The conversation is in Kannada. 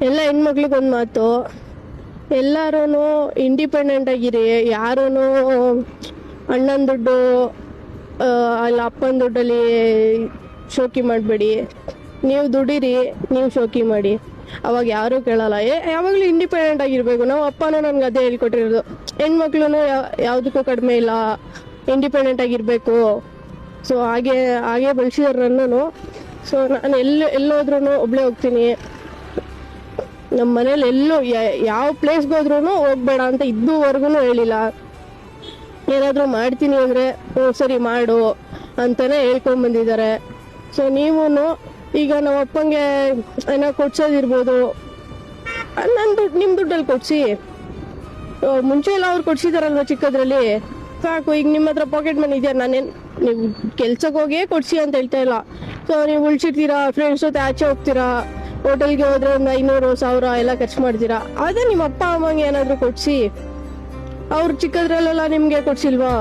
ಎಲ್ಲ ಹೆಣ್ಮಕ್ಳಿಗೊಂದು ಮಾತು, ಎಲ್ಲರೂ ಇಂಡಿಪೆಂಡೆಂಟ್ ಆಗಿರಿ. ಯಾರೂ ಅಣ್ಣನ ದುಡ್ಡು ಅಲ್ಲ ಅಪ್ಪನ ದುಡ್ಡಲ್ಲಿ ಶೋಕಿ ಮಾಡಬೇಡಿ. ನೀವು ದುಡೀರಿ, ನೀವು ಶೋಕಿ ಮಾಡಿ, ಅವಾಗ ಯಾರೂ ಕೇಳಲ್ಲ. ಯಾವಾಗಲೂ ಇಂಡಿಪೆಂಡೆಂಟ್ ಆಗಿರ್ಬೇಕು. ನಾವು ಅಪ್ಪನೂ ನನ್ಗೆ ಅದೇ ಹೇಳ್ಕೊಟ್ಟಿರೋದು, ಹೆಣ್ಮಕ್ಳು ಯಾವುದಕ್ಕೂ ಕಡಿಮೆ ಇಲ್ಲ, ಇಂಡಿಪೆಂಡೆಂಟ್ ಆಗಿರಬೇಕು. ಸೊ ಹಾಗೆ ಬೆಳೆಸಿದಾರೆ ನನ್ನೂ. ಸೊ ನಾನು ಎಲ್ಲೋದ್ರೂ ಒಬ್ಬಳೇ ಹೋಗ್ತೀನಿ. ನಮ್ಮ ಮನೇಲಿ ಯಾವ ಪ್ಲೇಸ್ಗೆ ಹೋದ್ರೂ ಹೋಗ್ಬೇಡ ಅಂತ ಇದುವರೆಗೂ ಹೇಳಿಲ್ಲ. ಏನಾದರೂ ಮಾಡ್ತೀನಿ ಅಂದರೆ ಸರಿ ಮಾಡು ಅಂತಲೇ ಹೇಳ್ಕೊಂಬಂದಿದ್ದಾರೆ. ಸೊ ನೀವು ಈಗ ನಮ್ಮ ಅಪ್ಪಂಗೆ ಏನೋ ಕೊಡ್ಸೋದಿರ್ಬೋದು, ನಿಮ್ಮ ದುಡ್ಡಲ್ಲಿ ಕೊಡಿಸಿ. ಮುಂಚೆ ಎಲ್ಲ ಅವ್ರು ಕೊಡ್ಸಿದಾರಲ್ವ ಚಿಕ್ಕದ್ರಲ್ಲಿ, ಸಾಕು. ಈಗ ನಿಮ್ಮ ಹತ್ರ ಪಾಕೆಟ್ ಮನಿ ಇದೆಯಾ? ನೀವು ಕೆಲ್ಸಕ್ಕೆ ಹೋಗೇ ಕೊಡ್ಸಿ ಅಂತ ಹೇಳ್ತಾ ಇಲ್ಲ. ಸೊ ನೀವು ಉಳ್ಸಿರ್ತೀರಾ, ಫ್ರೆಂಡ್ಸ್ ಜೊತೆ ಆಚೆ ಹೋಗ್ತೀರಾ, ಹೋಟೆಲ್ಗೆ ಹೋದ್ರೆ ಒಂದು 500-1000 ಎಲ್ಲ ಖರ್ಚು ಮಾಡ್ತೀರಾ. ಅದೇ ನಿಮ್ಮ ಅಪ್ಪ ಅಮ್ಮಂಗೆ ಏನಾದರೂ ಕೊಡಿಸಿ. ಅವ್ರು ಚಿಕ್ಕದ್ರಲ್ಲೆಲ್ಲ ನಿಮಗೆ ಕೊಡ್ಸಿಲ್ವಾ?